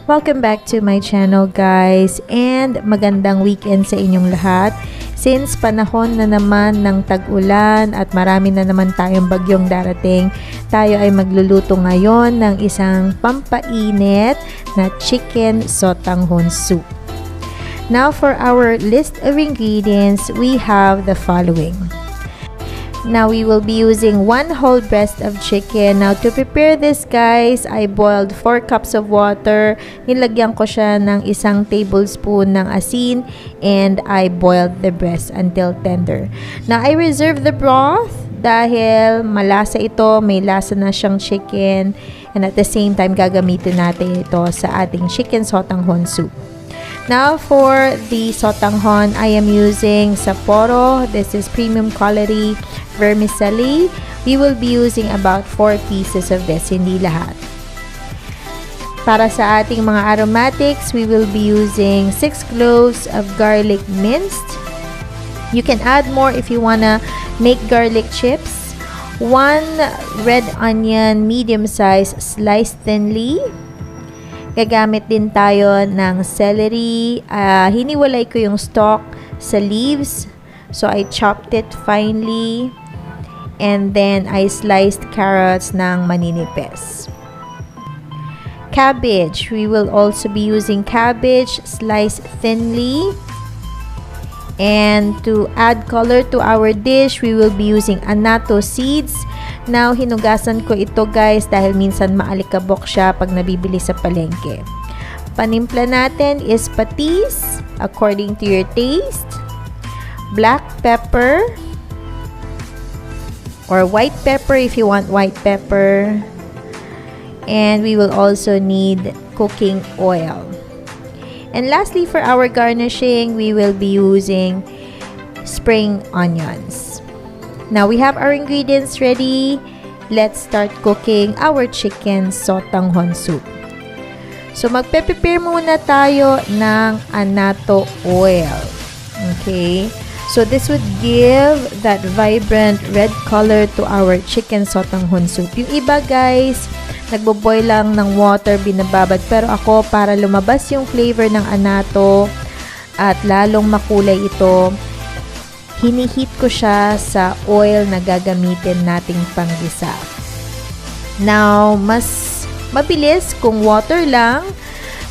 Welcome back to my channel guys, and magandang weekend sa inyong lahat. Since panahon na naman ng tag-ulan at marami na naman tayong bagyong darating, tayo ay magluluto ngayon ng isang pampainit na chicken sotanghon soup. Now for our list of ingredients, we have the following. Now we will be using 1 whole breast of chicken. Now to prepare this guys, I boiled 4 cups of water. Nilagyan ko siya ng 1 tablespoon ng asin and I boiled the breast until tender. Now I reserve the broth dahil malasa ito, may lasa na siyang chicken, and at the same time gagamitin natin ito sa ating chicken sotanghon soup. Now for the sotanghon, I am using Sapporo. This is premium quality vermicelli. We will be using about 4 pieces of this, hindi lahat. Para sa ating mga aromatics, we will be using 6 cloves of garlic minced. You can add more if you wanna make garlic chips. 1 red onion, medium size, sliced thinly. Gagamit din tayo ng celery. Hiniwalay ko yung stalk sa leaves. So, I chopped it finely. And then, I sliced carrots ng maninipis. Cabbage. We will also be using cabbage sliced thinly. And to add color to our dish, we will be using annatto seeds. Now, hinugasan ko ito guys dahil minsan maalikabok siya pag nabibili sa palengke. Panimpla natin is patis according to your taste. Black pepper or white pepper if you want white pepper. And we will also need cooking oil. And lastly, for our garnishing, we will be using spring onions. Now, we have our ingredients ready. Let's start cooking our chicken sotanghon soup. So, magpe-prepare muna tayo ng annatto oil. Okay? So, this would give that vibrant red color to our chicken sotanghon soup. Yung iba, guys, nagbo-boil lang ng water, binababad. Pero ako, para lumabas yung flavor ng annatto at lalong makulay ito, hinihit ko siya sa oil na gagamitin nating panggisa. Now, mas mabilis kung water lang,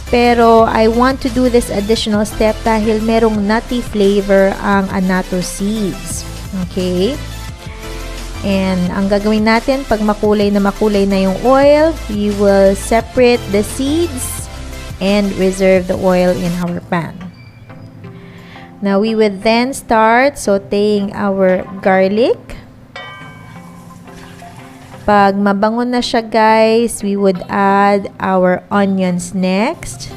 pero I want to do this additional step dahil merong nutty flavor ang annatto seeds. Okay? And ang gagawin natin, pag makulay na yung oil, we will separate the seeds and reserve the oil in our pan. Now, we would then start sauteing our garlic. Pag mabango na siya guys, we would add our onions next.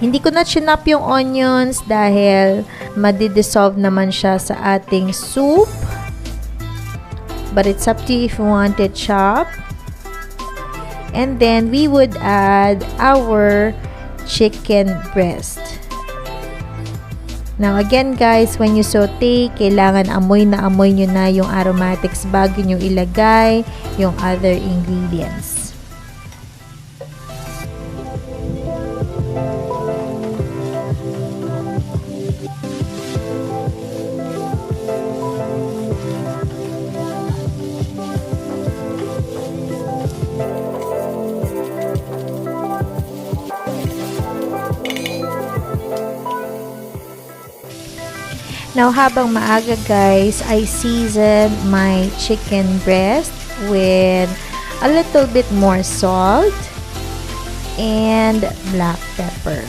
Hindi ko na chinop yung onions dahil madi-dissolve naman siya sa ating soup. But it's up to you if you want it chopped. And then we would add our chicken breast. Now again guys, when you saute, kailangan amoy na amoy nyo na yung aromatics bago nyo ilagay yung other ingredients. Now, habang maaga guys, I season my chicken breast with a little bit more salt and black pepper.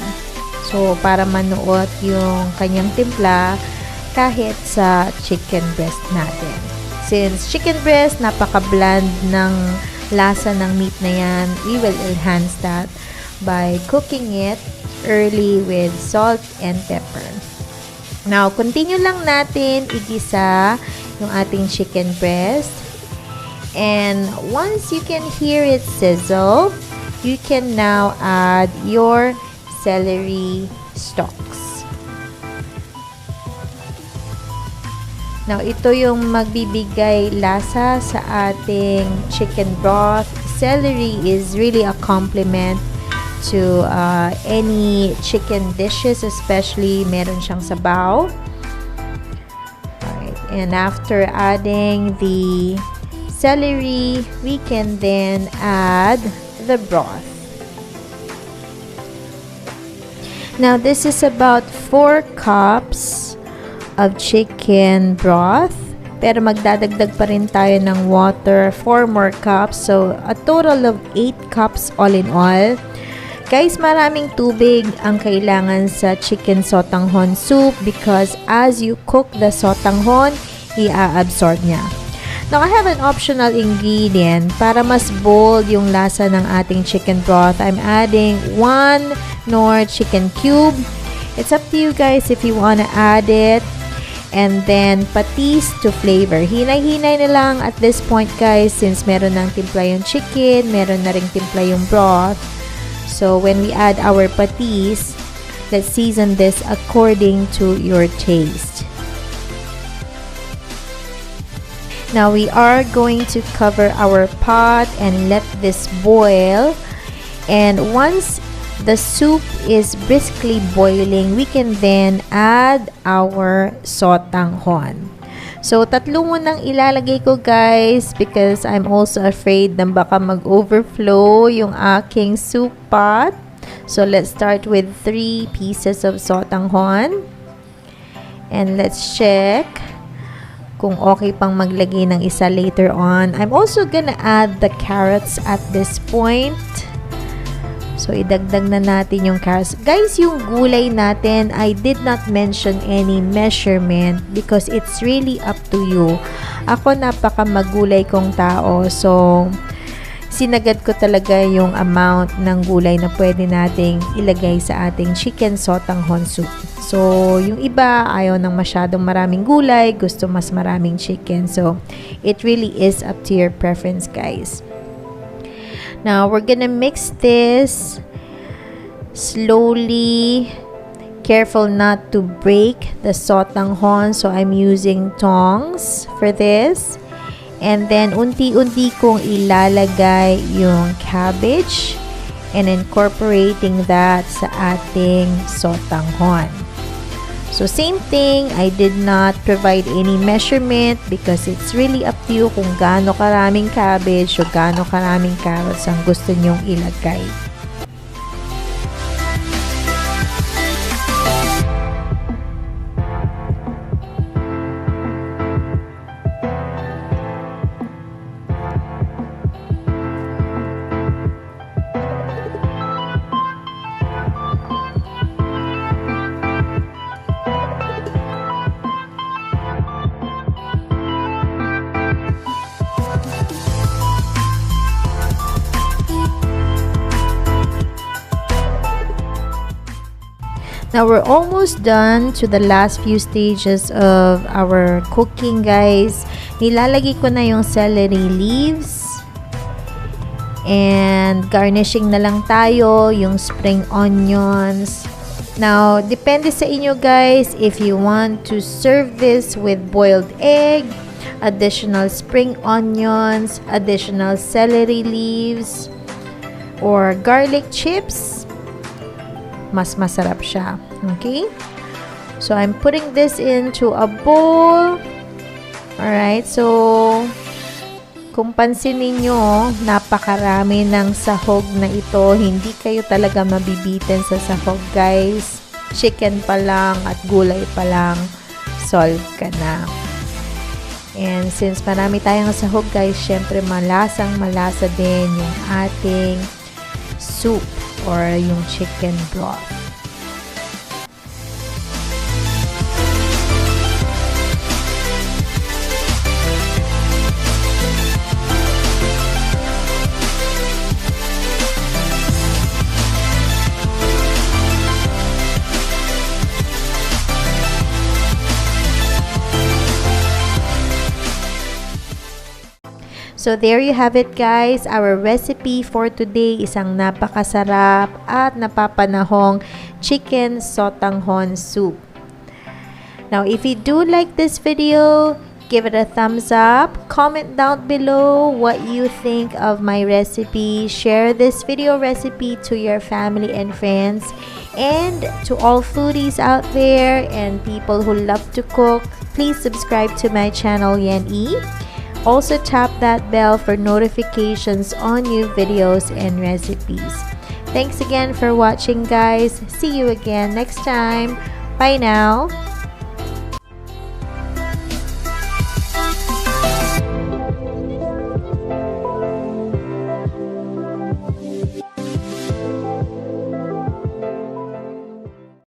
So, para manuot yung kanyang timpla kahit sa chicken breast natin. Since chicken breast, napaka-bland ng lasa ng meat na yan, we will enhance that by cooking it early with salt and pepper. Now, continue lang natin igisa yung ating chicken breast. And once you can hear it sizzle, you can now add your celery stalks. Now, ito yung magbibigay lasa sa ating chicken broth. Celery is really a compliment to any chicken dishes, especially meron siyang sabaw. Alright, and after adding the celery, we can then add the broth. Now, this is about 4 cups of chicken broth. Pero magdadagdag pa rin tayo ng water, 4 more cups. So, a total of 8 cups all in all. Guys, maraming tubig ang kailangan sa chicken sotanghon soup because as you cook the sotanghon, i-absorb niya. Now, I have an optional ingredient para mas bold yung lasa ng ating chicken broth. I'm adding 1 Knorr chicken cube. It's up to you guys if you want to add it. And then, patis to flavor. Hinay-hinay na lang at this point, guys, since meron ng timpla yung chicken, meron na ring timpla yung broth. So, when we add our patis, let's season this according to your taste. Now, we are going to cover our pot and let this boil. And once the soup is briskly boiling, we can then add our sotanghon. So, 3 munang ilalagay ko, guys, because I'm also afraid na baka mag-overflow yung aking soup pot. So, let's start with 3 pieces of sotanghon. And let's check kung okay pang maglagay ng isa later on. I'm also gonna add the carrots at this point. So, idagdag na natin yung carrots. Guys, yung gulay natin, I did not mention any measurement because it's really up to you. Ako, napaka magulay kong tao. So, sinagad ko talaga yung amount ng gulay na pwede nating ilagay sa ating chicken sotanghon soup. So, yung iba, ayaw ng masyadong maraming gulay, gusto mas maraming chicken. So, it really is up to your preference, guys. Now, we're gonna mix this slowly. Careful not to break the sotanghon. So, I'm using tongs for this. And then, unti-unti kong ilalagay yung cabbage and incorporating that sa ating sotanghon. So, same thing, I did not provide any measurement because it's really up to you kung gaano karaming cabbage o gaano karaming carrots ang gusto nyong ilagay. Now, we're almost done to the last few stages of our cooking, guys. Nilalagay ko na yung celery leaves. And garnishing na lang tayo yung spring onions. Now, depende sa inyo, guys, if you want to serve this with boiled egg, additional spring onions, additional celery leaves, or garlic chips, mas masarap siya. Okay? So, I'm putting this into a bowl. Alright, so kung pansinin nyo, napakarami ng sahog na ito. Hindi kayo talaga mabibitin sa sahog, guys. Chicken pa lang at gulay pa lang, solve ka na. And since marami tayong sahog, guys, syempre malasang malasa din yung ating soup or yung chicken broth. So, there you have it, guys. Our recipe for today, isang napakasarap at napapanahong chicken sotanghon soup. Now, if you do like this video, give it a thumbs up. Comment down below what you think of my recipe. Share this video recipe to your family and friends. And to all foodies out there and people who love to cook, please subscribe to my channel, Yan E. Also tap that bell for notifications on new videos and recipes. Thanks again for watching, guys. See you again next time. Bye now.